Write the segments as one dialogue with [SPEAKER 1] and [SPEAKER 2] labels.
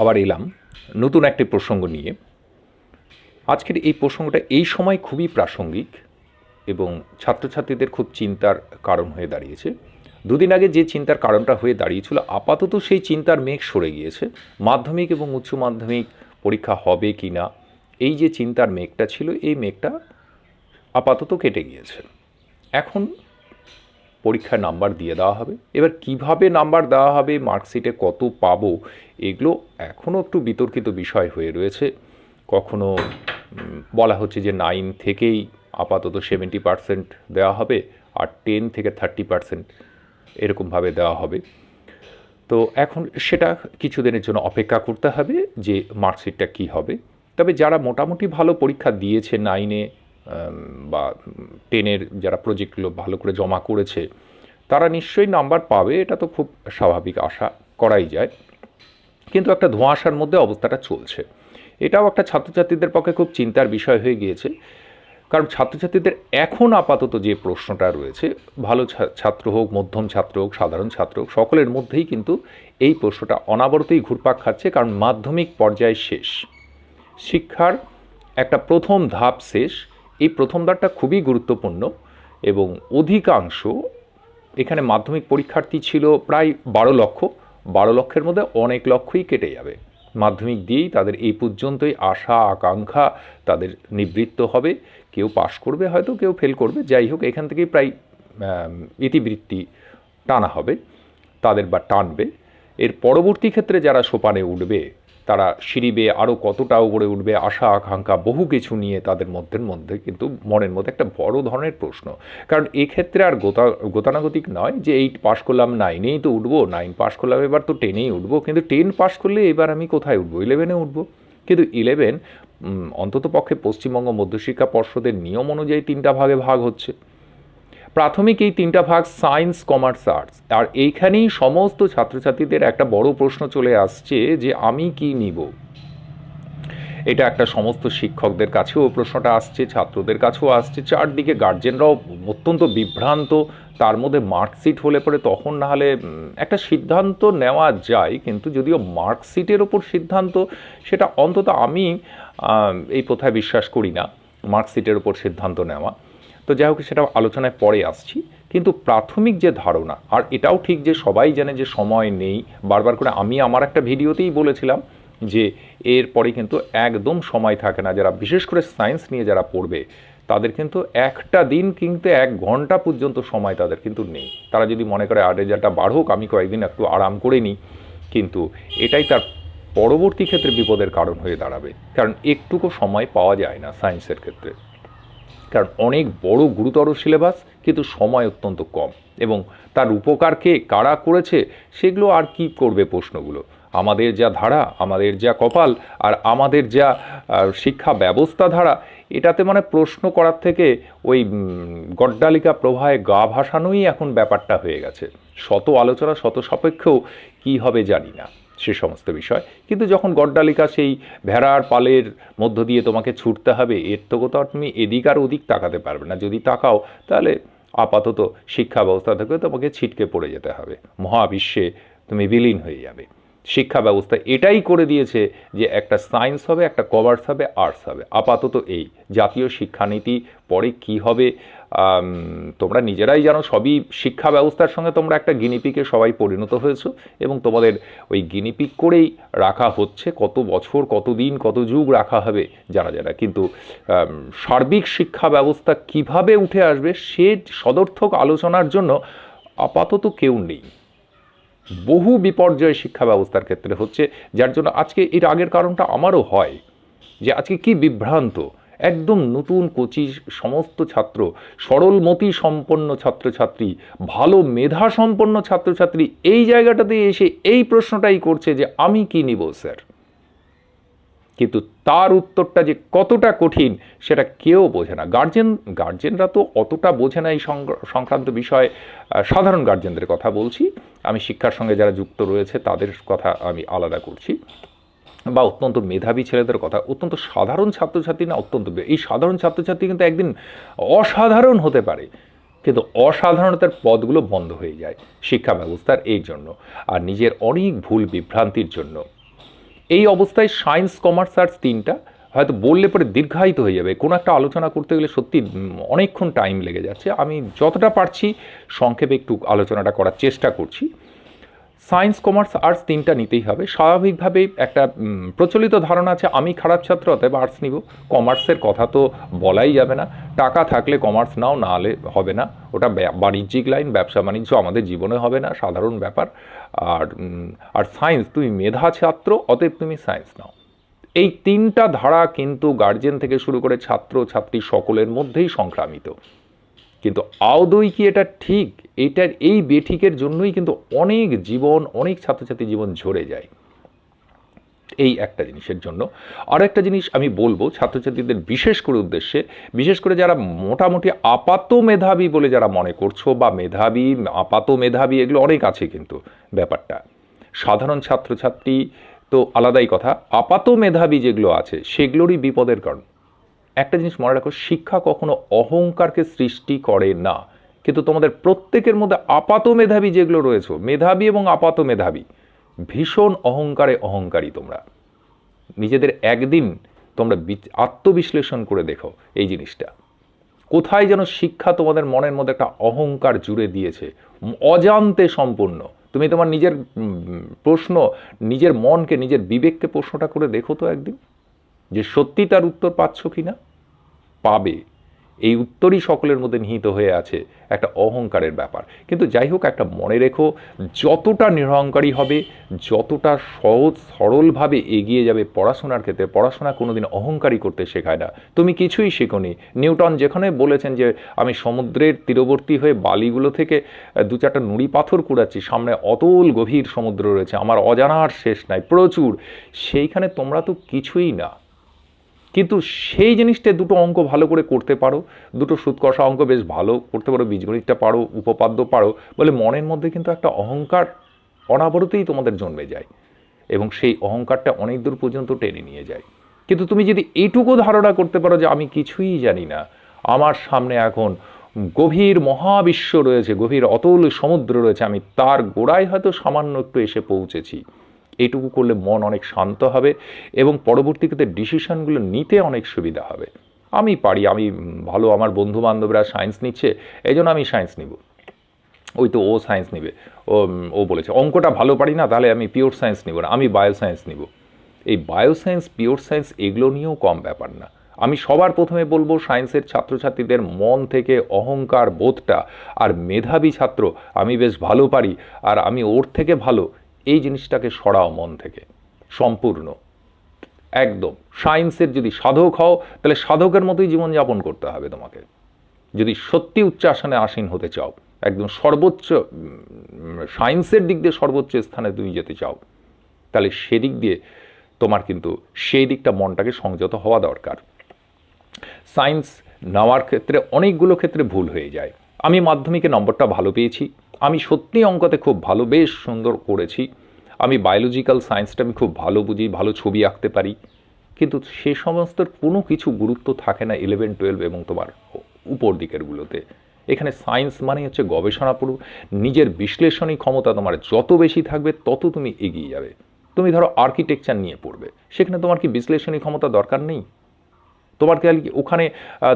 [SPEAKER 1] আবার এলাম নতুন একটি প্রসঙ্গ নিয়ে। আজকের এই প্রসঙ্গটা এই সময় খুবই প্রাসঙ্গিক এবং ছাত্রছাত্রীদের খুব চিন্তার কারণ হয়ে দাঁড়িয়েছে। দুদিন আগে যে চিন্তার কারণটা হয়ে দাঁড়িয়েছিল, আপাতত সেই চিন্তার মেঘ সরে গিয়েছে। মাধ্যমিক এবং উচ্চ মাধ্যমিক পরীক্ষা হবে কি না, এই যে চিন্তার মেঘটা ছিল, এই মেঘটা আপাতত কেটে গিয়েছে। এখন পরীক্ষায় নাম্বার দিয়ে দেওয়া হবে। এবার কিভাবে নাম্বার দেওয়া হবে, মার্কশিটে কত পাবো, এগুলো এখনও একটু বিতর্কিত বিষয় হয়ে রয়েছে। কখনো বলা হচ্ছে যে 9 থেকেই আপাতত 70% দেওয়া হবে, আর 10 থেকে 30% এরকমভাবে দেওয়া হবে। তো এখন সেটা কিছুদিনের জন্য অপেক্ষা করতে হবে যে মার্কশিটটা কী হবে। তবে যারা মোটামুটি ভালো পরীক্ষা দিয়েছে 9-এ বা 10-এর যারা প্রজেক্টগুলো ভালো করে জমা করেছে, তারা নিশ্চয়ই নাম্বার পাবে, এটা তো খুব স্বাভাবিক, আশা করাই যায়। কিন্তু একটা ধোঁয়াশার মধ্যে অবস্থাটা চলছে। এটাও একটা ছাত্রছাত্রীদের পক্ষে খুব চিন্তার বিষয় হয়ে গিয়েছে। কারণ ছাত্রছাত্রীদের এখন আপাতত যে প্রশ্নটা রয়েছে, ভালো ছাত্র হোক, মধ্যম ছাত্র হোক, সাধারণ ছাত্র হোক, সকলের মধ্যেই কিন্তু এই প্রশ্নটা অনাবরতই ঘুরপাক খাচ্ছে। কারণ মাধ্যমিক পর্যায় শেষ, শিক্ষার একটা প্রথম ধাপ শেষ। এই প্রথম ধাপটা খুবই গুরুত্বপূর্ণ এবং অধিকাংশ এখানে মাধ্যমিক পরীক্ষার্থী ছিল প্রায় 12 লক্ষ। 12 লক্ষের মধ্যে অনেক লক্ষই কেটে যাবে। মাধ্যমিক দিয়েই তাদের এই পর্যন্তই আশা আকাঙ্ক্ষা তাদের নিবৃত্ত হবে। কেউ পাশ করবে, হয়তো কেউ ফেল করবে, যাই হোক এখান থেকেই প্রায় ইতিবৃত্তি টানা হবে তাদের, বা টানবে। এর পরবর্তী ক্ষেত্রে যারা সোপানে উঠবে, তারা সিঁড়ি বেয়ে আরও কতটা উপরে উঠবে, আশা আকাঙ্ক্ষা বহু কিছু নিয়ে তাদের মধ্যে কিন্তু মনের মধ্যে একটা বড় ধরনের প্রশ্ন। কারণ এক্ষেত্রে আর গতানুগতিক নয় যে 8 পাশ করলাম, 9-এই তো উঠবো, 9 পাশ করলাম এবার তো 10-এই উঠবো, কিন্তু 10 পাশ করলে এবার আমি কোথায় উঠবো? 11-এ উঠবো। কিন্তু 11 অন্তত পক্ষে পশ্চিমবঙ্গ মধ্যশিক্ষা পর্ষদের নিয়ম অনুযায়ী 3টা ভাগে ভাগ হচ্ছে। প্রাথমিক এই 3টা ভাগ সায়েন্স, কমার্স, আর্টস। আর এইখানেই সমস্ত ছাত্রছাত্রীদের একটা বড় প্রশ্ন চলে আসছে যে আমি কি নিব। এটা একটা সমস্ত শিক্ষকদের কাছেও প্রশ্নটা আসছে, ছাত্রদের কাছেও আসছে, চারদিকে গার্জেনরাও অত্যন্ত বিভ্রান্ত। তার মধ্যে মার্কশিট হলে পরে তখন না হলে একটা সিদ্ধান্ত নেওয়া যায়, কিন্তু যদিও মার্কশিটের ওপর সিদ্ধান্ত, সেটা অন্তত আমি এই প্রথায় বিশ্বাস করি না, মার্কশিটের ওপর সিদ্ধান্ত নেওয়া। তো যাই হোক, সেটা আলোচনায় পরে আসছি। কিন্তু প্রাথমিক যে ধারণা, আর এটাও ঠিক যে সবাই জানে যে সময় নেই, বারবার করে আমি আমার একটা ভিডিওতেই বলেছিলাম যে এরপরে কিন্তু একদম সময় থাকে না। যারা বিশেষ করে সায়েন্স নিয়ে যারা পড়বে, তাদের কিন্তু একটা দিন কিন্তু 1 ঘন্টা পর্যন্ত সময় তাদের কিন্তু নেই। তারা যদি মনে করে আর রেজাল্টটা বাড়ুক, আমি কয়েকদিন একটু আরাম করে নিই, কিন্তু এটাই তার পরবর্তী ক্ষেত্রে বিপদের কারণ হয়ে দাঁড়াবে। কারণ একটুকু সময় পাওয়া যায় না সায়েন্সের ক্ষেত্রে, কারণ অনেক বড় গুরুতর সিলেবাস, কিন্তু সময় অত্যন্ত কম। এবং তার উপকারকে কারা করেছে সেগুলো আর কি করবে প্রশ্নগুলো। আমাদের যা ধারা, আমাদের যা কপাল, আর আমাদের যা শিক্ষা ব্যবস্থা ধারা, এটাতে মানে প্রশ্ন করার থেকে ওই গড্ডালিকা প্রবাহে গা ভাসানোই এখন ব্যাপারটা হয়ে গেছে। শত আলোচনা, শত সাপেক্ষেও কী হবে জানি না সে সমস্ত বিষয়। কিন্তু যখন গড্ডালিকা সেই ভেড়ার পালের মধ্য দিয়ে তোমাকে ছুটতে হবে, এর তো কোথাও তুমি এদিক আর ওদিক তাকাতে পারবে না। যদি তাকাও তাহলে আপাতত শিক্ষা ব্যবস্থা থেকে তোমাকে ছিটকে পড়ে যেতে হবে, মহাবিশ্বে তুমি বিলীন হয়ে যাবে। শিক্ষা ব্যবস্থা এটাই করে দিয়েছে যে একটা সায়েন্স হবে, একটা কমার্স হবে, আর্টস হবে। আপাতত এই জাতীয় শিক্ষানীতি পরে কি হবে তোমরা নিজেরাই জানো। সবই শিক্ষা ব্যবস্থার সঙ্গে তোমরা একটা গিনিপিকে সবাই পরিণত হয়েছো, এবং তোমাদের ওই গিনিপিক করেই রাখা হচ্ছে। কত বছর, কত দিন, কত যুগ রাখা হবে জানা যায় না। কিন্তু সার্বিক শিক্ষা ব্যবস্থা কিভাবে উঠে আসবে সে সদর্থক আলোচনার জন্য আপাতত কেউ নেই। বহু বিপর্যয় শিক্ষা ব্যবস্থার ক্ষেত্রে হচ্ছে, যার জন্য আজকে এর আগের কারণটা আমারও হয় যে আজকে কি বিভ্রান্ত। একদম নতুন কোচি সমস্ত ছাত্র, সরলমতি সম্পন্ন ছাত্রছাত্রী, ভালো মেধা সম্পন্ন ছাত্রছাত্রী এই জায়গাটাতে এসে এই প্রশ্নটাই করছে যে আমি কি নিব স্যার। কিন্তু তার উত্তরটা যে কতটা কঠিন সেটা কেউ বোঝে না। গার্জেনরা তো অতটা বোঝে না এই সংক্রান্ত বিষয়ে। সাধারণ গার্জেনদের কথা বলছি, আমি শিক্ষার সঙ্গে যারা যুক্ত রয়েছে তাদের কথা আমি আলাদা করছি, বা অত্যন্ত মেধাবী ছেলেদের কথা। অত্যন্ত সাধারণ ছাত্রছাত্রী না, অত্যন্ত এই সাধারণ ছাত্রছাত্রী কিন্তু একদিন অসাধারণ হতে পারে, কিন্তু অসাধারণতার পথগুলো বন্ধ হয়ে যায় শিক্ষা ব্যবস্থার এই জন্য, আর নিজের অনেক ভুল বিভ্রান্তির জন্য। এই অবস্থায় সায়েন্স, কমার্স, আর্টস তিনটা হয়তো বললে পরে দীর্ঘায়িত হয়ে যাবে। কোনো একটা আলোচনা করতে গেলে সত্যি অনেকক্ষণ টাইম লেগে যাচ্ছে। আমি যতটা পারছি সংক্ষেপে একটু আলোচনাটা করার চেষ্টা করছি। সায়েন্স, কমার্স, আর্টস তিনটা নিতেই হবে। স্বাভাবিকভাবে একটা প্রচলিত ধারণা আছে আমি খারাপ ছাত্র অতএব আর্টস নিব। কমার্সের কথা তো বলাই যাবে না। টাকা থাকলে কমার্স নাও, না হলে হবে না। ওটা বাণিজ্যিক লাইন, ব্যবসা বাণিজ্য আমাদের জীবনে হবে না, সাধারণ ব্যাপার। আর সায়েন্স, তুমি মেধা ছাত্র অতএব তুমি সায়েন্স নাও। এই তিনটা ধারা কিন্তু গার্জেন থেকে শুরু করে ছাত্র ছাত্রী সকলের মধ্যেই সংক্রামিত। কিন্তু আদৌ কি এটা ঠিক? এটার এই বেঠিকের জন্যই কিন্তু অনেক জীবন, অনেক ছাত্রছাত্রী জীবন ঝরে যায়। এই একটা জিনিসের জন্য। আর একটা জিনিস আমি বলবো ছাত্রছাত্রীদের বিশেষ করে উদ্দেশ্যে, বিশেষ করে যারা মোটামুটি আপাত মেধাবী বলে যারা মনে করছো, বা মেধাবী, আপাত মেধাবী, এগুলো অনেক আছে কিন্তু ব্যাপারটা। সাধারণ ছাত্রছাত্রী তো আলাদাই কথা, আপাত মেধাবী যেগুলো আছে সেগুলোরই বিপদের কারণ। একটা জিনিস মনে রাখো, শিক্ষা কখনো অহংকারকে সৃষ্টি করে না। কিন্তু তোমাদের প্রত্যেকের মধ্যে আপাত মেধাবী যেগুলো রয়েছে, মেধাবী এবং আপাত মেধাবী, ভীষণ অহংকারী তোমরা। নিজেদের একদিন তোমরা আত্মবিশ্লেষণ করে দেখো এই জিনিসটা। কোথায় যেন শিক্ষা তোমাদের মনের মধ্যে একটা অহংকার জুড়ে দিয়েছে, অজান্তে সম্পূর্ণ। তুমি তোমার নিজের প্রশ্ন, নিজের মনকে, নিজের বিবেককে প্রশ্নটা করে দেখো তো একদিন, যে সত্যি তার উত্তর পাচ্ছ কি না। পাবে। এই উত্তরই সকলের মধ্যে নিহিত হয়ে আছে, একটা অহংকারের ব্যাপার। কিন্তু যাই হোক, একটা মনে রেখো, যতটা নিরহংকারী হবে, যতটা সহজ সরলভাবে এগিয়ে যাবে পড়াশোনার ক্ষেত্রে, পড়াশোনা কোনোদিন অহংকারী করতে শেখায় না। তুমি কিছুই শেখোনি। নিউটন যেখানে বলেছেন যে আমি সমুদ্রের তীরবর্তী হয়ে বালিগুলো থেকে দু চারটা নুড়ি পাথর কুড়াচ্ছি, সামনে অতল গভীর সমুদ্র রয়েছে, আমার অজানার শেষ নাই, প্রচুর, সেইখানে তোমরা তো কিছুই না। কিন্তু সেই জিনিসটা দুটো অঙ্ক ভালো করে করতে পারো, দুটো সুদ কষা অঙ্ক বেশ ভালো করতে পারো, বীজগণিতটা পারো, উপপাদ্য পারো বলে মনের মধ্যে কিন্তু একটা অহংকার অনাবরতেই তোমাদের জন্মে যায়, এবং সেই অহংকারটা অনেক দূর পর্যন্ত টেনে নিয়ে যায়। কিন্তু তুমি যদি এইটুকু ধারণা করতে পারো যে আমি কিছুই জানি না, আমার সামনে এখন গভীর মহাবিশ্ব রয়েছে, গভীর অতল সমুদ্র রয়েছে, আমি তার গোড়ায় হয়তো সামান্য একটু এসে পৌঁছেছি, এইটুকু করলে মন অনেক শান্ত হবে এবং পরবর্তীতে ডিসিশনগুলো নিতে অনেক সুবিধা হবে। আমি পারি, আমি ভালো, আমার বন্ধু বান্ধবরা সায়েন্স নিচ্ছে, এই জন্য আমি সায়েন্স নিব। ওই তো ও সায়েন্স নিবে, ও বলেছে অঙ্কটা ভালো পারি না, তাহলে আমি পিওর সায়েন্স নিব না, আমি বায়ো সায়েন্স নিব। এই বায়ো সায়েন্স, পিওর সায়েন্স এগুলো নিয়েও কম ব্যাপার না। আমি সবার প্রথমে বলবো, সায়েন্সের ছাত্রছাত্রীদের মন থেকে অহংকার বোধটা, আর মেধাবী ছাত্র আমি বেশ ভালো পারি আর আমি ওর থেকে ভালো, এই জিনিসটাকে সরাও মন থেকে সম্পূর্ণ। একদম সায়েন্সের যদি সাধক হও, তাহলে সাধকের মতোই জীবনযাপন করতে হবে তোমাকে। যদি সত্যি উচ্চ আসনে আসীন হতে চাও, একদম সর্বোচ্চ সায়েন্সের দিক দিয়ে সর্বোচ্চ স্থানে তুমি যেতে চাও, তাহলে সেদিক দিয়ে তোমার কিন্তু সেই দিকটা মনটাকে সংযত হওয়া দরকার। সায়েন্স নেওয়ার ক্ষেত্রে অনেকগুলো ক্ষেত্রে ভুল হয়ে যায়। আমি মাধ্যমিকে নম্বরটা ভালো পেয়েছি, আমি সত্যি অঙ্কতে খুব ভালো, বেশ সুন্দর করেছি, আমি বায়োলজিক্যাল সায়েন্সটা আমি খুব ভালো বুঝি, ভালো ছবি আঁকতে পারি, কিন্তু সে সমস্ত কোনো কিছু গুরুত্ব থাকে না 11, 12 এবং তোমার উপর দিকেরগুলোতে। এখানে সায়েন্স মানে হচ্ছে গবেষণা পড়ো, নিজের বিশ্লেষণী ক্ষমতা তোমার যত বেশি থাকবে তত তুমি এগিয়ে যাবে। তুমি ধরো আর্কিটেকচার নিয়ে পড়বে, সেখানে তোমার কি বিশ্লেষণী ক্ষমতা দরকার নেই? তোমার কি ওখানে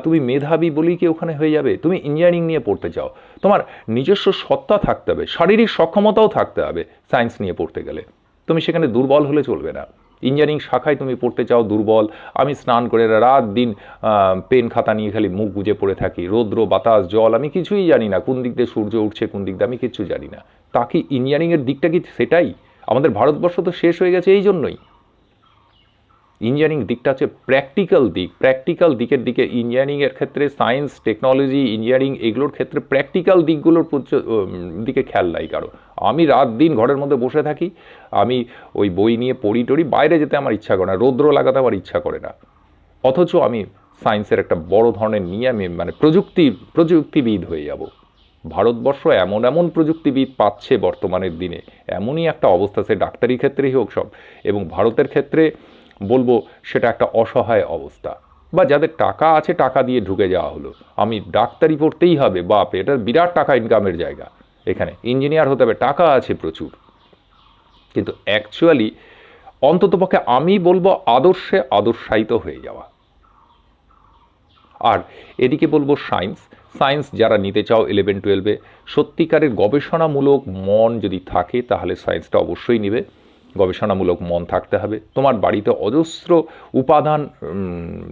[SPEAKER 1] তুমি মেধাবী বলেই কি ওখানে হয়ে যাবে? তুমি ইঞ্জিনিয়ারিং নিয়ে পড়তে চাও, তোমার নিজস্ব সত্তা থাকতে হবে, শারীরিক সক্ষমতাও থাকতে হবে সায়েন্স নিয়ে পড়তে গেলে। তুমি সেখানে দুর্বল হলে চলবে না। ইঞ্জিনিয়ারিং শাখায় তুমি পড়তে চাও, দুর্বল, আমি স্নান করে রাত দিন পেন খাতা নিয়ে খালি মুখ গুজে পড়ে থাকি, রৌদ্র বাতাস জল আমি কিছুই জানি না, কোন দিক দিয়ে সূর্য উঠছে কোন দিক দিয়ে আমি কিচ্ছু জানি না, তা কি ইঞ্জিনিয়ারিংয়ের দিকটা কি সেটাই? আমাদের ভারতবর্ষ তো শেষ হয়ে গেছে এই জন্যই। ইঞ্জিনিয়ারিং দিকটা হচ্ছে প্র্যাকটিক্যাল দিক, প্র্যাকটিক্যাল দিকের দিকে ইঞ্জিনিয়ারিংয়ের ক্ষেত্রে, সায়েন্স টেকনোলজি ইঞ্জিনিয়ারিং এগুলোর ক্ষেত্রে প্র্যাকটিক্যাল দিকগুলোর দিকে খেয়াল নাই কারো। আমি রাত দিন ঘরের মধ্যে বসে থাকি, আমি ওই বই নিয়ে পড়ি টড়ি, বাইরে যেতে আমার ইচ্ছা করে না, রৌদ্র লাগাতে আমার ইচ্ছা করে না, অথচ আমি সায়েন্সের একটা বড় ধরনের নিয়ে আমি মানে প্রযুক্তিবিদ হয়ে যাব। ভারতবর্ষ এমন এমন প্রযুক্তিবিদ পাচ্ছে বর্তমানের দিনে, এমনই একটা অবস্থা, সে ডাক্তারি ক্ষেত্রেই হোক সব, এবং ভারতের ক্ষেত্রে বলবো সেটা একটা অসহায় অবস্থা। বা যাদের টাকা আছে টাকা দিয়ে ঢুকে যাওয়া হলো, আমি ডাক্তারি পড়তেই হবে, বাপ এটা বিরাট টাকা ইনকামের জায়গা, এখানে ইঞ্জিনিয়ার হতে হবে, টাকা আছে প্রচুর, কিন্তু অ্যাকচুয়ালি অন্ততপক্ষে আমি বলবো আদর্শে আদর্শায়িত হয়ে যাওয়া। আর এদিকে বলবো সায়েন্স যারা নিতে চাও 11-12-এ, সত্যিকারের গবেষণামূলক মন যদি থাকে তাহলে সায়েন্সটা অবশ্যই নেবে। গবেষণামূলক মন থাকতে হবে। তোমার বাড়িতে অজস্র উপাদান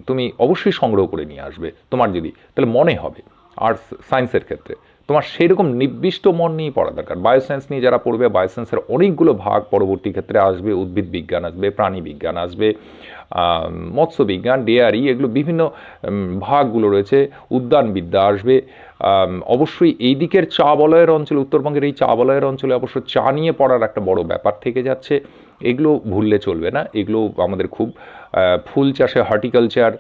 [SPEAKER 1] তুমি অবশ্যই সংগ্রহ করে নিয়ে আসবে তোমার যদি, তাহলে মনে হবে। আর সায়েন্সের ক্ষেত্রে তোমার সেইরকম নির্দিষ্ট মন নিয়ে পড়া দরকার। বায়োসায়েন্স নিয়ে যারা পড়বে, বায়োসায়েন্সের অনেকগুলো ভাগ পরবর্তী ক্ষেত্রে আসবে। উদ্ভিদ বিজ্ঞান আসবে, প্রাণী বিজ্ঞান আসবে, মৎস্য বিজ্ঞান, ডেয়ারি, এগুলো বিভিন্ন ভাগগুলো রয়েছে। উদ্যানবিদ্যা আসবে। অবশ্যই এই দিকের চা বলয়ের অঞ্চলে, উত্তরবঙ্গের এই চা বলয়ের অঞ্চলে অবশ্য চা নিয়ে পড়ার একটা বড় ব্যাপার থেকে যাচ্ছে। এগুলো ভুললে চলবে না। এগুলো আমাদের খুব ফুল চাষে হর্টিকালচার,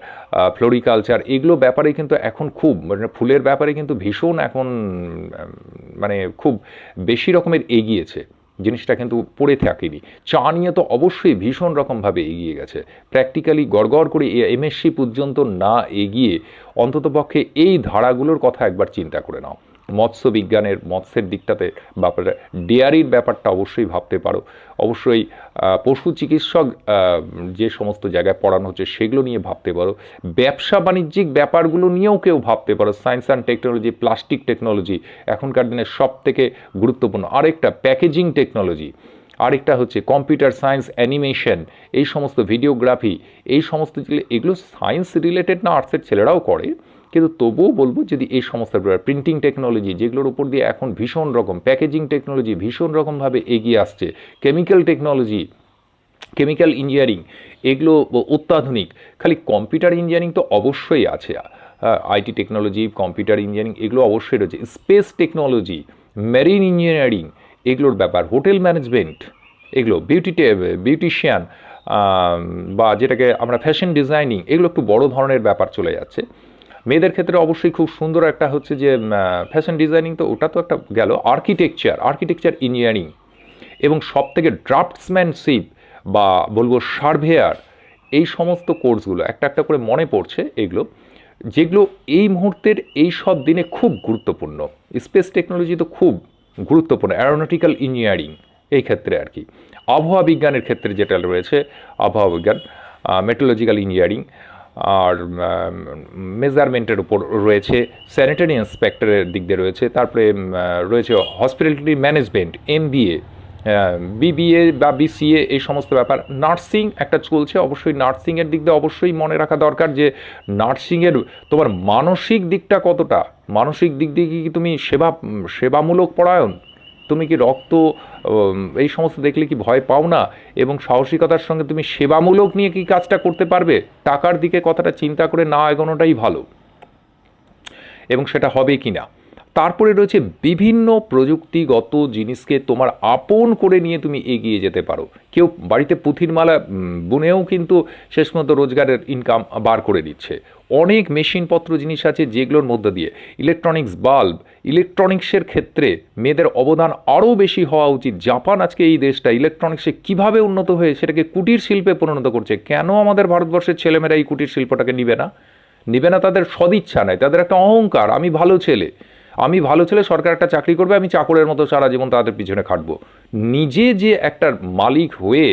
[SPEAKER 1] ফ্লোরিকালচার, এগুলো ব্যাপারে কিন্তু এখন খুব মানে ফুলের ব্যাপারে কিন্তু ভীষণ এখন মানে খুব বেশি রকমের এগিয়েছে। জিনিসটা কিন্তু পড়ে থাকেনি। চা নিয়ে তো অবশ্যই ভীষণ রকমভাবে এগিয়ে গেছে। প্র্যাকটিক্যালি গড়গড় করে এমএসসি পর্যন্ত না এগিয়ে অন্ততপক্ষে এই ধারাগুলোর কথা একবার চিন্তা করে নাও। মৎস্য বিজ্ঞানের মৎস্যের দিকটাতে ব্যাপারে, ডেয়ারির ব্যাপারটা অবশ্যই ভাবতে পারো। অবশ্যই পশু চিকিৎসক যে সমস্ত জায়গায় পড়ানো হচ্ছে সেগুলো নিয়ে ভাবতে পারো। ব্যবসা বাণিজ্যিক ব্যাপারগুলো নিয়েও কেউ ভাবতে পারো। Science and technology, plastic technology এখনকার দিনে সব থেকে গুরুত্বপূর্ণ। আরেকটা প্যাকেজিং টেকনোলজি, আরেকটা হচ্ছে কম্পিউটার সায়েন্স, অ্যানিমেশন, এই সমস্ত ভিডিওগ্রাফি, এই সমস্ত এগুলো সায়েন্স রিলেটেড না, আর্টসের ছেলেরাও করে, কিন্তু তবুও বলবো যদি এই সমস্ত প্রিন্টিং টেকনোলজি যেগুলোর উপর দিয়ে এখন ভীষণ রকম, প্যাকেজিং টেকনোলজি ভীষণ রকমভাবে এগিয়ে আসছে, কেমিক্যাল টেকনোলজি, কেমিক্যাল ইঞ্জিনিয়ারিং, এগুলো অত্যাধুনিক। খালি কম্পিউটার ইঞ্জিনিয়ারিং তো অবশ্যই আছে, আইটি টেকনোলজি, কম্পিউটার ইঞ্জিনিয়ারিং এগুলো অবশ্যই রয়েছে। স্পেস টেকনোলজি, মেরিন ইঞ্জিনিয়ারিং, এগুলোর ব্যাপার, হোটেল ম্যানেজমেন্ট, এগুলো বিউটিশিয়ান বা যেটাকে আমরা ফ্যাশন ডিজাইনিং, এগুলো একটু বড় ধরনের ব্যাপার চলে যাচ্ছে। মেয়েদের ক্ষেত্রে অবশ্যই খুব সুন্দর একটা হচ্ছে যে ফ্যাশন ডিজাইনিং, তো ওটা তো একটা গেল। আর্কিটেকচার ইঞ্জিনিয়ারিং, এবং সব থেকে ড্রাফটসম্যানশিপ বা বলবো সার্ভেয়ার, এই সমস্ত কোর্সগুলো একটা একটা করে মনে পড়ছে এগুলো, যেগুলো এই মুহূর্তের এই সব দিনে খুব গুরুত্বপূর্ণ। স্পেস টেকনোলজি তো খুব গুরুত্বপূর্ণ, অ্যারোনটিক্যাল ইঞ্জিনিয়ারিং এই ক্ষেত্রে আর কি। আবহাওয়া বিজ্ঞানের ক্ষেত্রে যেটা রয়েছে আবহাওয়া বিজ্ঞান, মেট্রোলজিক্যাল ইঞ্জিনিয়ারিং, আর মেজারমেন্টের উপর রয়েছে, স্যানিটারি ইন্সপেক্টরের দিক দিয়ে রয়েছে, তারপরে রয়েছে হসপিটালিটি ম্যানেজমেন্ট, MBA, BBA বা BCA, এই সমস্ত ব্যাপার। নার্সিং একটা চলছে, অবশ্যই নার্সিংয়ের দিক দিয়ে অবশ্যই মনে রাখা দরকার যে নার্সিংয়ের তোমার মানসিক দিকটা কতটা, মানসিক দিক দিয়ে কি তুমি সেবামূলক পরায়ণ, তুমি কি রক্ত এই সমস্ত দেখলে কি ভয় পাও না, এবং সাহসিকতার সঙ্গে তুমি সেবামূলক নিয়ে কি কাজটা করতে পারবে, টাকার দিকে কথাটা চিন্তা করে না এগোনোটাই ভালো, এবং সেটা হবে কি না। তারপরে রয়েছে বিভিন্ন প্রযুক্তিগত জিনিসকে তোমার আপন করে নিয়ে তুমি এগিয়ে যেতে পারো। কেউ বাড়িতে পুঁথির মালা বুনেও কিন্তু শেষ পর্যন্ত রোজগারের ইনকাম বার করে দিচ্ছে। অনেক মেশিনপত্র জিনিস আছে যেগুলোর মধ্যে দিয়ে, ইলেকট্রনিক্স বাল্ব, ইলেকট্রনিক্সের ক্ষেত্রে মেয়েদের অবদান আরও বেশি হওয়া উচিত। জাপান আজকে এই দেশটা ইলেকট্রনিক্সে কীভাবে উন্নত হয়ে সেটাকে কুটির শিল্পে পরিণত করছে, কেন আমাদের ভারতবর্ষের ছেলেমেয়েরা এই কুটির শিল্পটাকে নিবে না? তাদের সদিচ্ছা নাই, তাদের একটা অহংকার, আমি ভালো ছেলে, সরকার একটা চাকরি করবে, আমি চাকরের মতো সারা জীবন তাদের পিছনে খাটবো। নিজে যে একটা মালিক হয়ে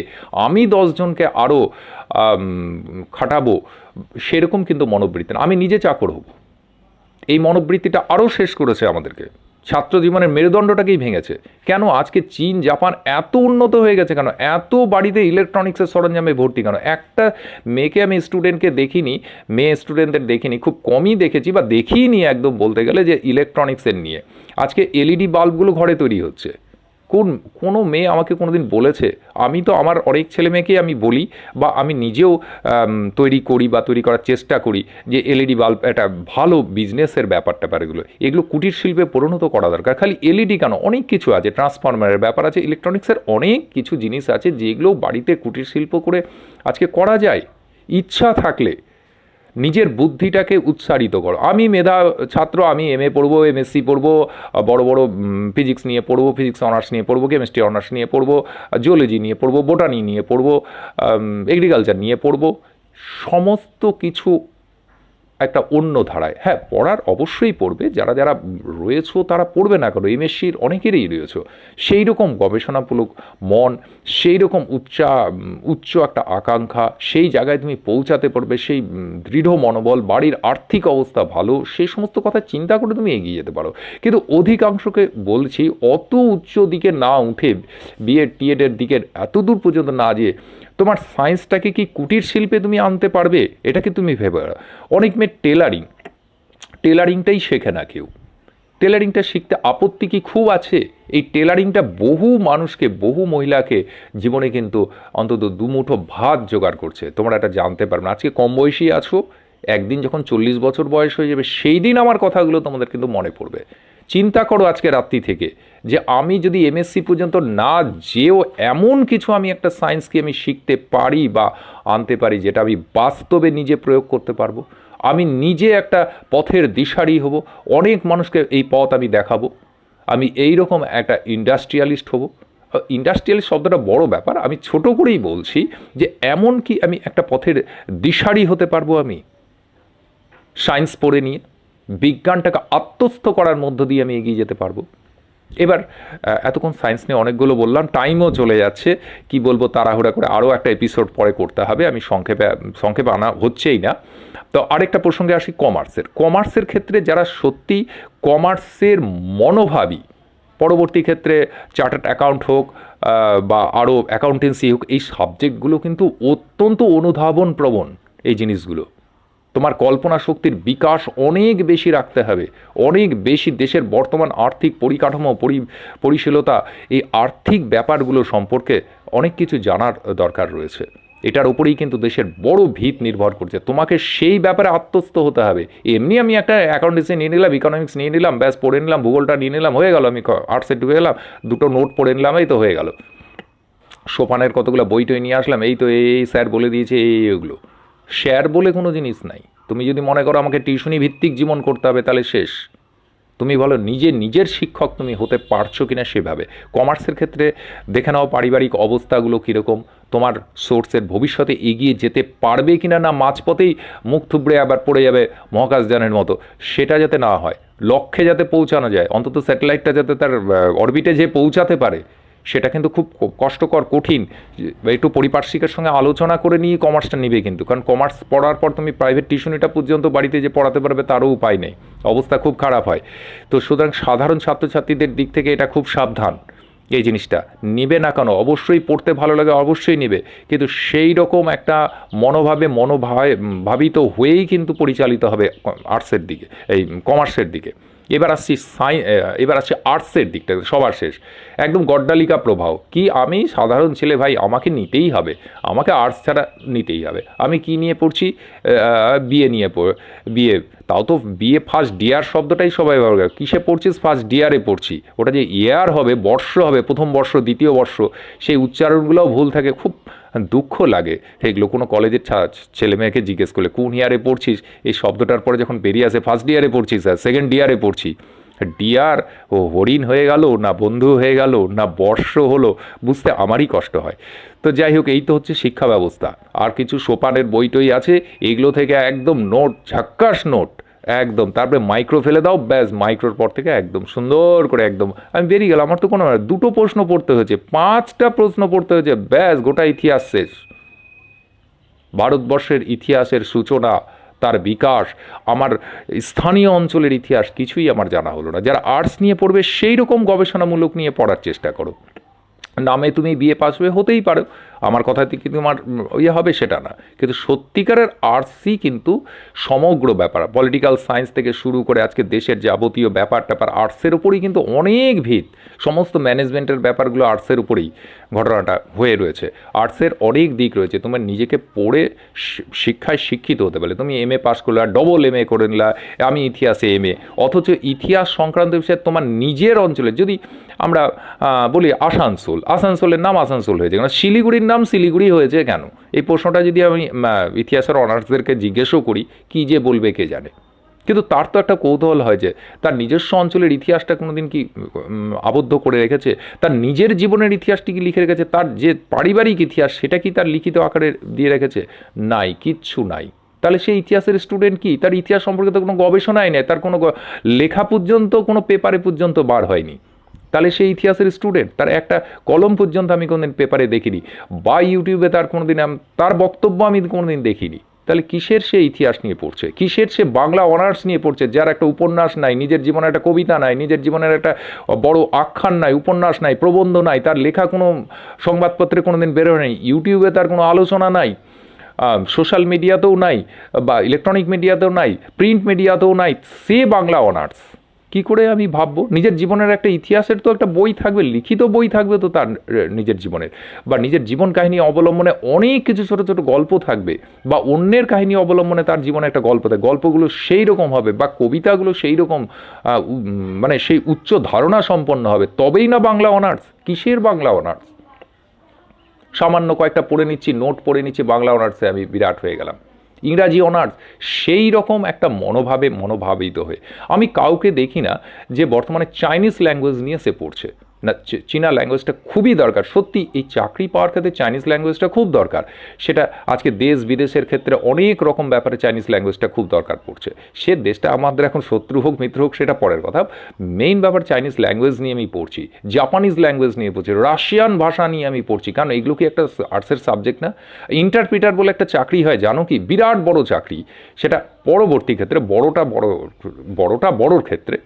[SPEAKER 1] আমি 10 জনকে আরও খাটাবো, সেরকম কিন্তু মনোবৃত্তি না, আমি নিজে চাকর হব, এই মনোবৃত্তিটা আরও শেষ করেছে আমাদেরকে, ছাত্র জীবনের মেরুদণ্ডটাকেই ভেঙেছে। কেন আজকে চীন জাপান এত উন্নত হয়ে গেছে, কেন এত বাড়িতে ইলেকট্রনিক্সের সরঞ্জামে ভর্তি, কেন একটা মেয়েকে আমি মেয়ে স্টুডেন্টদের দেখিনি, খুব কমই দেখেছি বা দেখিনি একদম বলতে গেলে, যে ইলেকট্রনিক্সের নিয়ে আজকে LED বাল্বগুলো ঘরে তৈরি হচ্ছে। কোনো মেয়ে আমাকে কোনোদিন বলেছে? আমি তো আমার অনেক ছেলে মেয়েকেই আমি বলি, বা আমি নিজেও তৈরি করি বা তৈরি করার চেষ্টা করি, যে LED বাল্ব একটা ভালো বিজনেসের ব্যাপারটা এগুলো কুটির শিল্পে পরিণত করা দরকার। খালি LED কেন, অনেক কিছু আছে, ট্রান্সফরমারের ব্যাপার আছে, ইলেকট্রনিক্সের অনেক কিছু জিনিস আছে যেগুলো বাড়িতে কুটির শিল্প করে আজকে করা যায়, ইচ্ছা থাকলে। নিজের বুদ্ধিটাকে উৎসারিত করো। আমি মেধা ছাত্র, আমি MA পড়বো, MSc পড়বো, বড় বড় ফিজিক্স নিয়ে পড়বো, ফিজিক্স অনার্স নিয়ে পড়বো, কেমিস্ট্রি অনার্স নিয়ে পড়বো, জিওলজি নিয়ে পড়বো, বোটানি নিয়ে পড়বো, এগ্রিকালচার নিয়ে পড়বো, সমস্ত কিছু একটা অন্য ধারায়। হ্যাঁ, পড়ার অবশ্যই পড়বে, যারা যারা রয়েছো তারা পড়বে না কেন, এমএসসির অনেকেরই রয়েছে সেই রকম গবেষণামূলক মন, সেই রকম উচ্চ একটা আকাঙ্ক্ষা, সেই জায়গায় তুমি পৌঁছাতে পারবে, সেই দৃঢ় মনোবল, বাড়ির আর্থিক অবস্থা ভালো, সেই সমস্ত কথা চিন্তা করে তুমি এগিয়ে যেতে পারো। কিন্তু অধিকাংশকে বলছি অত উচ্চ দিকে না উঠে, বিএড টিএডের দিকে এত দূর পর্যন্ত না যেয়ে তোমার সায়েন্সটাকে কি কুটির শিল্পে তুমি আনতে পারবে, এটাকে তুমি ভেবে। অনেক মেয়ে টেলারিংটাই শেখে না কেউ। টেলারিংটা শিখতে আপত্তি কি খুব আছে? এই টেলারিংটা বহু মানুষকে, বহু মহিলাকে জীবনে কিন্তু অন্তত দুমুঠো ভাত জোগাড় করছে। তোমরা এটা জানতে পারবে না। আজকে কম বয়সী আছো, একদিন যখন 40 বছর বয়স হয়ে যাবে সেই দিন আমার কথাগুলো তোমাদের কিন্তু মনে পড়বে। চিন্তা করো আজকে রাত্রি থেকে যে আমি যদি এমএসসি পর্যন্ত না যেও এমন কিছু আমি একটা সায়েন্সকে আমি শিখতে পারি বা আনতে পারি যেটা আমি বাস্তবে নিজে প্রয়োগ করতে পারবো। আমি নিজে একটা পথের দিশারি হব, অনেক মানুষকে এই পথ আমি দেখাবো। আমি এই রকম একটা ইন্ডাস্ট্রিয়ালিস্ট হব। ইন্ডাস্ট্রিয়ালিস্ট শব্দটা বড় ব্যাপার, আমি ছোট করেই বলছি যে এমন কি আমি একটা পথের দিশারি হতে পারবো আমি সায়েন্স পড়ে নিয়ে, বিজ্ঞানটাকে আত্মস্থ করার মধ্য দিয়ে আমি এগিয়ে যেতে পারবো। এবার এতক্ষণ সায়েন্স নিয়ে অনেকগুলো বললাম, টাইমও চলে যাচ্ছে, কি বলবো তাড়াহুড়া করে আরও একটা এপিসোড পরে করতে হবে, আমি সংক্ষেপে আনা হচ্ছেই না। তো আরেকটা প্রসঙ্গে আসি কমার্সের ক্ষেত্রে যারা সত্যি কমার্সের মনোভাবী, পরবর্তী ক্ষেত্রে চার্টার্ড অ্যাকাউন্ট হোক বা আরও অ্যাকাউন্টেন্সি হোক, এই সাবজেক্টগুলো কিন্তু অত্যন্ত অনুধাবন প্রবণ। এই জিনিসগুলো তোমার কল্পনা শক্তির বিকাশ অনেক বেশি রাখতে হবে, অনেক বেশি। দেশের বর্তমান আর্থিক পরিকাঠামো, পরিশীলতা, এই আর্থিক ব্যাপারগুলো সম্পর্কে অনেক কিছু জানার দরকার রয়েছে। এটার উপরেই কিন্তু দেশের বড় ভিত নির্ভর করছে। তোমাকে সেই ব্যাপারে আত্মস্থ হতে হবে। এমনি আমি একটা অ্যাকাউন্টেন্সি নিয়ে নিলাম, ইকোনমিক্স নিয়ে নিলাম, ব্যাস পড়ে নিলাম, ভূগোলটা নিয়ে নিলাম, হয়ে গেল, আমি আর্টসে ঢুকে গেলাম, দুটো নোট পড়ে নিলাম, এই তো হয়ে গেল। সোপানের কতগুলো বই টই নিয়ে আসলাম, এই তো এই স্যার বলে দিয়েছে এইগুলো। শেয়ার বলে কোনো জিনিস নাই। তুমি যদি মনে করো আমাকে টিউশনি ভিত্তিক জীবন করতে হবে, তাহলে শেষ। তুমি বলো নিজের শিক্ষক তুমি হতে পারছো কিনা সেভাবে। কমার্সের ক্ষেত্রে দেখে নাও পারিবারিক অবস্থাগুলো কীরকম, তোমার সোর্সের ভবিষ্যতে এগিয়ে যেতে পারবে কিনা, না মাঝপথেই মুখ থুবড়ে আবার পড়ে যাবে মহাকাশযানের মতো, সেটা যাতে না হয়। লক্ষ্যে যাতে পৌঁছানো যায়, অন্তত স্যাটেলাইটটা যাতে তার অরবিটে যে পৌঁছাতে পারে, সেটা কিন্তু খুব কষ্টকর, কঠিন। একটু পরিপার্শ্বিকের সঙ্গে আলোচনা করে নিয়ে কমার্সটা নিবে কিন্তু, কারণ কমার্স পড়ার পর তুমি প্রাইভেট টিউশনিটা পর্যন্ত বাড়িতে যে পড়াতে পারবে তারও উপায় নেই, অবস্থা খুব খারাপ হয়। তো সুতরাং সাধারণ ছাত্রছাত্রীদের দিক থেকে এটা খুব সাবধান। এই জিনিসটা নিবে না কেন, অবশ্যই পড়তে ভালো লাগে, অবশ্যই নেবে, কিন্তু সেই রকম একটা ভাবিত হয়েই কিন্তু পরিচালিত হবে আর্টসের দিকে, এই কমার্সের দিকে। এবার আসছি আর্টসের দিকটা, সবার শেষ একদম গড্ডালিকা প্রবাহ। কি আমি সাধারণ ছেলে ভাই, আমাকে নিতেই হবে, আমাকে আর্টস ছাড়া নিতেই হবে। আমি কি নিয়ে পড়ছি? বিএ, তাও তো বিএ ফার্স্ট ডিয়ার শব্দটাই সবাই ব্যবহার করে। কিসে পড়ছিস? ফার্স্ট ডিয়ারে পড়ছি। ওটা যে ইয়ার হবে, বর্ষ হবে, প্রথম বর্ষ, দ্বিতীয় বর্ষ, সেই উচ্চারণগুলোও ভুল থাকে, খুব দুঃখ লাগে এগুলো। কোনো কলেজের ছেলে মেয়েকে জিজ্ঞেস করলে কোন ইয়ারে পড়ছিস, এই শব্দটার পরে যখন বেরিয়ে আসে ফার্স্ট ইয়ারে পড়ছিস, আর সেকেন্ড ইয়ারে পড়ছি। ডিয়ার ও হরিণ হয়ে গেল, না বন্ধু হয়ে গেল, না বর্ষ হলো, বুঝতে আমারই কষ্ট হয়। তো যাই হোক, এই তো হচ্ছে শিক্ষা ব্যবস্থা। আর কিছু সোপানের বই টই আছে, এগুলো থেকে একদম নোট, ঝাক্কাস নোট একদম, তারপরে মাইক্রো ফেলে দাও, ব্যাস মাইক্রোর পর থেকে একদম সুন্দর করে একদম আমি বেরিয়ে গেলাম। আমার তো কোনো দুটো প্রশ্ন পড়তে হয়েছে, 5টা প্রশ্ন পড়তে হয়েছে, ব্যাস গোটা ইতিহাস শেষ। ভারতবর্ষের ইতিহাসের সূচনা, তার বিকাশ, আমার স্থানীয় অঞ্চলের ইতিহাস কিছুই আমার জানা হলো না। যারা আর্টস নিয়ে পড়বে সেই রকম গবেষণামূলক নিয়ে পড়ার চেষ্টা করো। নামে তুমি বিএ পাস হতেই পারো, আমার কথাতে কি তোমার হবে সেটা না, কিন্তু সত্যিকারের আর্টসই কিন্তু সমগ্র ব্যাপার, পলিটিক্যাল সায়েন্স থেকে শুরু করে আজকে দেশের যাবতীয় ব্যাপার ট্যাপার আর্টসের উপরেই কিন্তু অনেক ভিত। সমস্ত ম্যানেজমেন্টের ব্যাপারগুলো আর্টসের উপরেই ঘটনাটা হয়ে রয়েছে। আর্টসের অনেক দিক রয়েছে। তোমার নিজেকে পড়ে শিক্ষায় শিক্ষিত হতে পারলে, তুমি এমএ পাস করলে, আর ডবল এমএ করে নিলা, আমি ইতিহাসে এমএ, অথচ ইতিহাস সংক্রান্ত বিষয়ে তোমার নিজের অঞ্চলে, যদি আমরা বলি আসানসোলের নাম আসানসোল হয়েছে কেন, শিলিগুড়ির নাম শিলিগুড়ি হয়েছে কেন, এই প্রশ্নটা যদি আমি ইতিহাসের অনার্সদেরকে জিজ্ঞেসও করি, কী যে বলবে কে জানে। কিন্তু তার তো একটা কৌতূহল হয় যে তার নিজস্ব অঞ্চলের ইতিহাসটা কোনোদিন কি আবদ্ধ করে রেখেছে, তার নিজের জীবনের ইতিহাসটি কি লিখে রেখেছে, তার যে পারিবারিক ইতিহাস সেটা কি তার লিখিত আকারে দিয়ে রেখেছে? নাই, কিচ্ছু নাই। তাহলে সে ইতিহাসের স্টুডেন্ট কি? তার ইতিহাস সম্পর্কে তো কোনো গবেষণাই নেই, তার কোনো লেখা পর্যন্ত কোনো পেপারে পর্যন্ত বার হয়নি। তাহলে সেই ইতিহাসের স্টুডেন্ট, তার একটা কলম পর্যন্ত আমি কোনোদিন পেপারে দেখিনি, বা ইউটিউবে তার কোনোদিন তার বক্তব্য আমি কোনোদিন দেখিনি। তাহলে কিসের সে ইতিহাস নিয়ে পড়ছে? কিসের সে বাংলা অনার্স নিয়ে পড়ছে, যার একটা উপন্যাস নাই, নিজের জীবনের একটা কবিতা নাই, নিজের জীবনের একটা বড় আখ্যান নাই, উপন্যাস নাই, প্রবন্ধ নাই, তার লেখা কোনো সংবাদপত্রে কোনোদিন বেরোয় নেই, ইউটিউবে তার কোনো আলোচনা নাই, সোশ্যাল মিডিয়াতেও নাই, বা ইলেকট্রনিক মিডিয়াতেও নাই, প্রিন্ট মিডিয়াতেও নাই, সে বাংলা অনার্স। কি করে আমি ভাববো? নিজের জীবনের একটা ইতিহাসের তো একটা বই থাকবে, লিখিত বই থাকবে তো তার নিজের জীবনের, বা নিজের জীবন কাহিনী অবলম্বনে অনেক কিছু ছোটো ছোটো গল্প থাকবে, বা অন্যের কাহিনী অবলম্বনে তার জীবনে একটা গল্প থাকবে, গল্পগুলো সেই রকম হবে, বা কবিতাগুলো সেই রকম মানে সেই উচ্চ ধারণা সম্পন্ন হবে, তবেই না বাংলা অনার্স। কিসের বাংলা অনার্স? সামান্য কয়েকটা পড়ে নিচ্ছি, নোট পড়ে নিচ্ছি, বাংলা অনার্সে আমি বিরাট হয়ে গেলাম। ইংরাজি অনার্স সেই রকম একটা মনোভাবিত হয়ে আমি কাউকে দেখি না যে বর্তমানে চাইনিজ ল্যাঙ্গুয়েজ নিয়ে সে পড়ছে না। চীনা ল্যাঙ্গুয়েজটা খুবই দরকার, সত্যি এই চাকরি পাওয়ার ক্ষেত্রে চাইনিজ ল্যাঙ্গুয়েজটা খুব দরকার। সেটা আজকে দেশ বিদেশের ক্ষেত্রে অনেক রকম ব্যাপারে চাইনিজ ল্যাঙ্গুয়েজটা খুব দরকার পড়ছে। সে দেশটা আমাদের এখন শত্রু হোক মিত্র হোক সেটা পরের কথা, মেইন ব্যাপার চাইনিজ ল্যাঙ্গুয়েজ নিয়ে আমি পড়ছি, জাপানিজ ল্যাঙ্গুয়েজ নিয়ে পড়ছি, রাশিয়ান ভাষা নিয়ে আমি পড়ছি। কারণ এগুলো কি একটা আর্টসের সাবজেক্ট না? ইন্টারপ্রিটার বলে একটা চাকরি হয়, জানো কি? বিরাট বড় চাকরি সেটা পরবর্তী ক্ষেত্রে, বড়োর ক্ষেত্রে।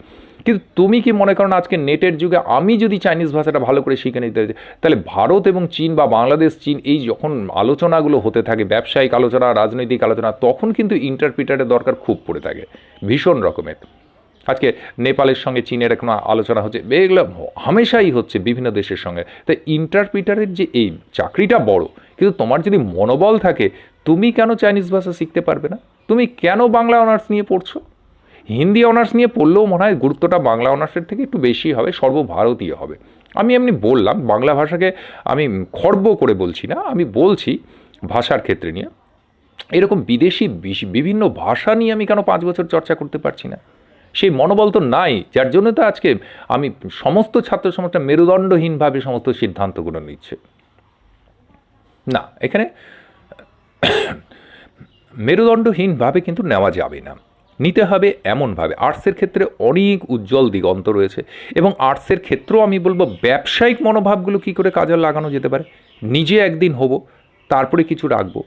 [SPEAKER 1] কিন্তু তুমি কি মনে করো না আজকে নেটের যুগে আমি যদি চাইনিজ ভাষাটা ভালো করে শিখে নিতে, তাহলে ভারত এবং চীন বা বাংলাদেশ চীন এই যখন আলোচনাগুলো হতে থাকে, ব্যবসায়িক আলোচনা, রাজনৈতিক আলোচনা, তখন কিন্তু ইন্টারপ্রিটারের দরকার খুব পড়ে থাকে ভীষণ রকমের। আজকে নেপালের সঙ্গে চীনের কোনো আলোচনা হচ্ছে, এগুলো হামেশাই হচ্ছে বিভিন্ন দেশের সঙ্গে। তাই ইন্টারপ্রিটারের যে এই চাকরিটা বড়, কিন্তু তোমার যদি মনোবল থাকে, তুমি কেন চাইনিজ ভাষা শিখতে পারবে না? তুমি কেন বাংলা অনার্স নিয়ে পড়ছো? হিন্দি অনার্স নিয়ে পড়লেও মনে হয় গুরুত্বটা বাংলা অনার্সের থেকে একটু বেশি হবে, সর্বভারতীয় হবে। আমি এমনি বললাম, বাংলা ভাষাকে আমি খর্ব করে বলছি না, আমি বলছি ভাষার ক্ষেত্রে নিয়ে এরকম বিদেশি বিভিন্ন ভাষা নিয়ে আমি কেন 5 বছর চর্চা করতে পারছি না? সেই মনোবল তো নাই, যার জন্য তো আজকে আমি সমস্ত ছাত্র সমাজটা মেরুদণ্ডহীনভাবে সমস্ত সিদ্ধান্তগুলো নিচ্ছে। না, এখানে মেরুদণ্ডহীনভাবে কিন্তু নেওয়া যাবে না, নিতে হবে এমনভাবে। আর্টসের ক্ষেত্রে অনেক উজ্জ্বল দিগন্ত রয়েছে, এবং আর্টসের ক্ষেত্রেও আমি বলবো ব্যবসায়িক মনোভাবগুলো কী করে কাজে লাগানো যেতে পারে। নিজে একদিন হব, তারপরে কিছু রাখবো,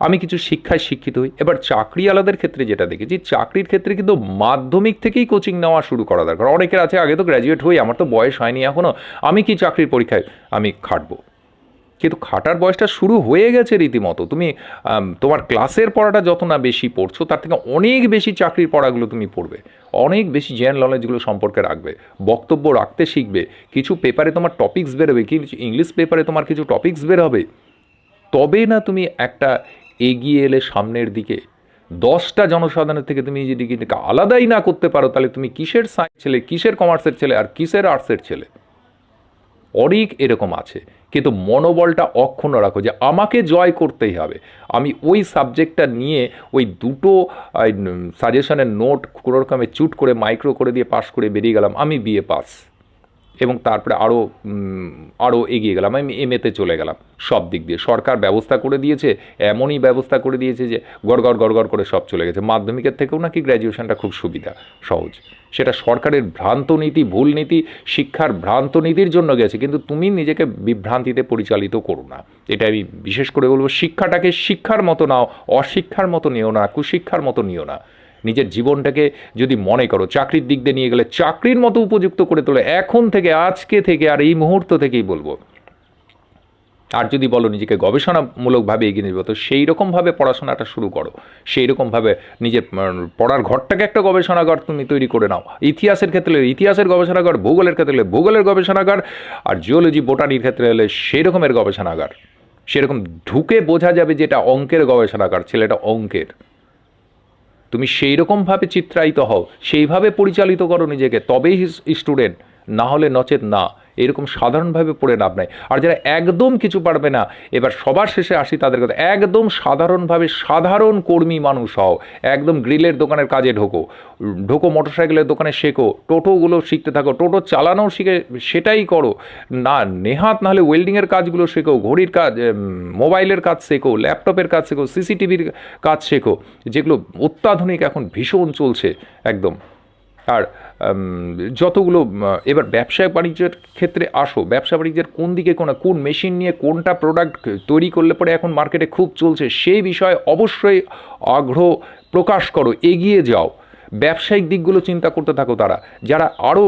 [SPEAKER 1] আমি কিছু শিক্ষায় শিক্ষিত হই। এবার চাকরিওয়ালাদের ক্ষেত্রে যেটা দেখেছি, চাকরির ক্ষেত্রে কিন্তু মাধ্যমিক থেকেই কোচিং নেওয়া শুরু করা দরকার। অনেকের আছে আগে তো গ্র্যাজুয়েট হই, আমার তো বয়স হয়নি এখনও, আমি কি চাকরির পরীক্ষায় আমি খাটবো? কিন্তু খাটার বয়সটা শুরু হয়ে গেছে রীতিমতো। তুমি তোমার ক্লাসের পড়াটা যত না বেশি পড়ছো, তার থেকে অনেক বেশি চাকরির পড়াগুলো তুমি পড়বে, অনেক বেশি জেনারেল নলেজগুলো সম্পর্কে রাখবে, বক্তব্য রাখতে শিখবে, কিছু পেপারে তোমার টপিকস বেরোবে, কিছু ইংলিশ পেপারে তোমার কিছু টপিকস বের হবে, তবে না তুমি একটা এগিয়ে এলে সামনের দিকে। 10টা জনসাধারণের থেকে তুমি যদি আলাদাই না করতে পারো, তাহলে তুমি কিসের সায়েন্স ছেলে, কিসের কমার্সের ছেলে, আর কিসের আর্টসের ছেলে? অনেক এরকম আছে। কিন্তু মনোবলটা অক্ষুণ্ণ রাখো যে আমাকে জয় করতেই হবে। আমি ওই সাবজেক্টটা নিয়ে ওই দুটো সাজেশনের নোট কোনোরকমে চুট করে মাইক্রো করে দিয়ে পাস করে বেরিয়ে গেলাম, আমি বিএ পাস, এবং তারপরে আরও এগিয়ে গেলাম, আমি এমএতে চলে গেলাম। সব দিক দিয়ে সরকার ব্যবস্থা করে দিয়েছে, এমনই ব্যবস্থা করে দিয়েছে যে গড়গড় করে সব চলে গেছে। মাধ্যমিকের থেকেও নাকি গ্র্যাজুয়েশনটা খুব সুবিধা, সহজ। সেটা সরকারের ভ্রান্ত নীতি, ভুল নীতি, শিক্ষার ভ্রান্ত নীতির জন্য গেছে। কিন্তু তুমি নিজেকে বিভ্রান্তিতে পরিচালিত করো না, এটা আমি বিশেষ করে বলবো। শিক্ষাটাকে শিক্ষার মতো নাও, অশিক্ষার মতো নিও না, কুশিক্ষার মতো নিও না। নিজের জীবনটাকে যদি মনে করো চাকরির দিক দিয়ে নিয়ে গেলে চাকরির মতো উপযুক্ত করে তোলে, এখন থেকে, আজকে থেকে, আর এই মুহূর্ত থেকেই বলবো। আর যদি বলো নিজেকে গবেষণামূলকভাবে এগিয়ে নেবে, তো সেই রকমভাবে পড়াশোনাটা শুরু করো, সেই রকমভাবে নিজের পড়ার ঘরটাকে একটা গবেষণাগার তুমি তৈরি করে নাও। ইতিহাসের ক্ষেত্রে ইতিহাসের গবেষণাগার, ভূগোলের ক্ষেত্রে হলে ভূগোলের গবেষণাগার, আর জিওলজি বোটানির ক্ষেত্রে হলে সেই রকমের গবেষণাগার। সেরকম ঢুকে বোঝা যাবে যে এটা অঙ্কের গবেষণাগার, ছেলেটা অঙ্কের। তুমি সেই রকমভাবে চিত্রায়িত হও, সেইভাবে পরিচালিত করো নিজেকে, তবেই স্টুডেন্ট, না হলে নচেত না। এরকম সাধারণভাবে পড়ে লাভ নাই। আর যারা একদম কিছু পারবে না, এবার সবার শেষে আসি তাদের কথা, একদম সাধারণভাবে সাধারণ কর্মী মানুষ হও, একদম গ্রিলের দোকানের কাজে ঢোকো, মোটরসাইকেলের দোকানে শেখো, টোটোগুলো শিখতে থাকো, টোটো চালানোও শিখে সেটাই করো, না নেহাত নাহলে ওয়েল্ডিংয়ের কাজগুলো শেখো, ঘড়ির কাজ, মোবাইলের কাজ শেখো, ল্যাপটপের কাজ শেখো, সিসিটিভির কাজ শেখো, যেগুলো অত্যাধুনিক এখন ভীষণ চলছে একদম। আর যতগুলো এবার ব্যবসা বাণিজ্যের ক্ষেত্রে আসো, ব্যবসা বাণিজ্যের কোন দিকে কোন মেশিন নিয়ে কোনটা প্রোডাক্ট তৈরি করলে পরে এখন মার্কেটে খুব চলছে, সেই বিষয়ে অবশ্যই আগ্রহ প্রকাশ করো, এগিয়ে যাও, ব্যবসায়িক দিকগুলো চিন্তা করতে থাকো। তারা যারা আরও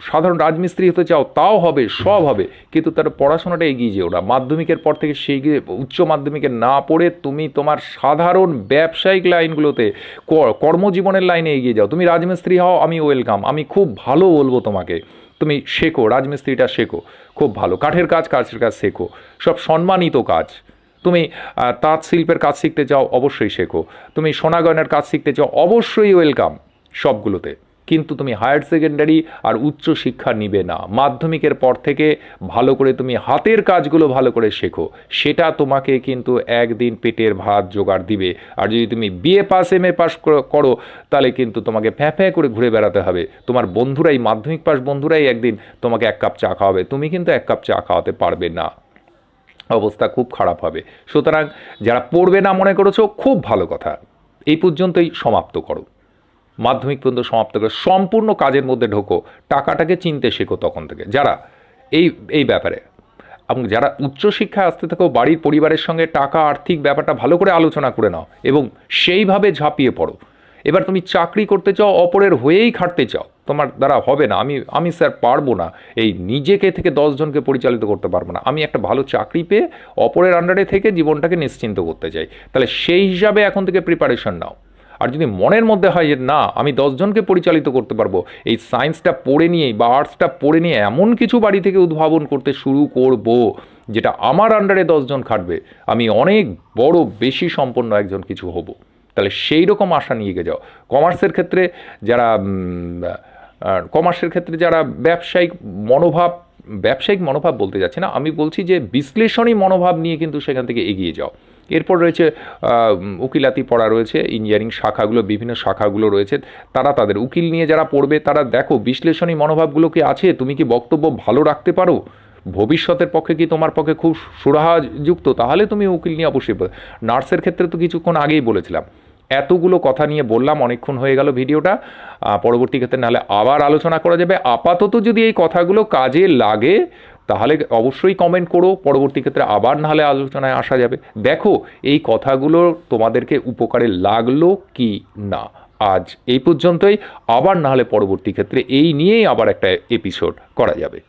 [SPEAKER 1] সাধারণ রাজমিস্ত্রি হতে চাও তাও হবে, সব হবে, কিন্তু তারা পড়াশোনাটা এগিয়ে যেও না। মাধ্যমিকের পর থেকে সেই উচ্চ মাধ্যমিকে না পড়ে তুমি তোমার সাধারণ ব্যবসায়িক লাইনগুলোতে, কর্মজীবনের লাইনে এগিয়ে যাও। তুমি রাজমিস্ত্রি হও, আমি ওয়েলকাম, আমি খুব ভালো বলবো তোমাকে, তুমি শেখো, রাজমিস্ত্রিটা শেখো, খুব ভালো, কাঠের কাজ শেখো, সব সম্মানিত কাজ। তুমি তাঁত শিল্পের কাজ শিখতে চাও, অবশ্যই শেখো। তুমি সোনা গয়নার কাজ শিখতে চাও, অবশ্যই ওয়েলকাম সবগুলোতে। কিন্তু তুমি হায়ার সেকেন্ডারি আর উচ্চ শিক্ষা নিবে না, মাধ্যমিকের পর থেকে ভালো করে তুমি হাতের কাজগুলো ভালো করে শেখো, সেটা তোমাকে কিন্তু একদিন পেটের ভাত জোগাড় দিবে। আর যদি তুমি বিএ পাস, এমএ পাস করো, তাহলে কিন্তু তোমাকে ফ্যাঁ করে ঘুরে বেড়াতে হবে। তোমার বন্ধুরাই, মাধ্যমিক পাস বন্ধুরাই একদিন তোমাকে এক কাপ চা খাওয়াবে, তুমি কিন্তু এক কাপ চা খাওয়াতে পারবে না, অবস্থা খুব খারাপ হবে। সুতরাং যারা পড়বে না মনে করেছো, খুব ভালো কথা, এই পর্যন্তই সমাপ্ত করো, মাধ্যমিক পর্যন্ত সমাপ্ত করো, সম্পূর্ণ কাজের মধ্যে ঢোকো, টাকাটাকে চিনতে শেখো তখন থেকে, যারা এই ব্যাপারে। এবং যারা উচ্চশিক্ষায় আসতে থাকো, বাড়ির পরিবারের সঙ্গে টাকা আর্থিক ব্যাপারটা ভালো করে আলোচনা করে নাও এবং সেইভাবে ঝাঁপিয়ে পড়ো। এবার তুমি চাকরি করতে চাও, অপরের হয়েই খাটতে চাও, তোমার দ্বারা হবে না। আমি স্যার পারবো না, এই নিজেকে থেকে 10 জনকে পরিচালিত করতে পারবো না, আমি একটা ভালো চাকরি পেয়ে অপরের আন্ডারে থেকে জীবনটাকে নিশ্চিন্ত করতে চাই, তাহলে সেই হিসাবে এখন থেকে প্রিপারেশন নাও। আর যদি মনের মধ্যে হয় যে না, আমি 10 জনকে পরিচালিত করতে পারবো, এই সায়েন্সটা পড়ে নিয়েই বা আর্টসটা পড়ে নিয়ে এমন কিছু বাড়ি থেকে উদ্ভাবন করতে শুরু করবো যেটা আমার আন্ডারে 10 জন খাটবে, আমি অনেক বড় বেশি সম্পন্ন একজন কিছু হব, তাহলে সেই রকম আশা নিয়ে গিয়ে যাও। কমার্সের ক্ষেত্রে যারা ব্যবসায়িক মনোভাব বলতে যাচ্ছে না, আমি বলছি যে বিশ্লেষণী মনোভাব নিয়ে কিন্তু সেখান থেকে এগিয়ে যাও। এরপর রয়েছে উকিলাতি পড়া রয়েছে, ইঞ্জিনিয়ারিং শাখাগুলো, বিভিন্ন শাখাগুলো রয়েছে, তারা তাদের উকিল নিয়ে যারা পড়বে তারা দেখো বিশ্লেষণী মনোভাবগুলো কি আছে, তুমি কি বক্তব্য ভালো রাখতে পারো, ভবিষ্যতের পক্ষে কি তোমার পক্ষে খুব সুরাহাযুক্ত, তাহলে তুমি উকিল নিয়ে অবশ্যই। নার্সের ক্ষেত্রে তো কিছুক্ষণ আগেই বলেছিলাম। এতগুলো কথা নিয়ে বললাম, অনেকক্ষণ হয়ে গেল ভিডিওটা, পরবর্তী ক্ষেত্রে নাহলে আবার আলোচনা করা যাবে। আপাতত যদি এই কথাগুলো কাজে লাগে তাহলে অবশ্যই কমেন্ট করো, পরবর্তী ক্ষেত্রে আবার নাহলে আলোচনায় আসা যাবে। দেখো এই কথাগুলো তোমাদেরকে উপকারে লাগলো কি না। আজ এই পর্যন্তই, আবার নাহলে পরবর্তী ক্ষেত্রে এই নিয়েই আবার একটা এপিসোড করা যাবে।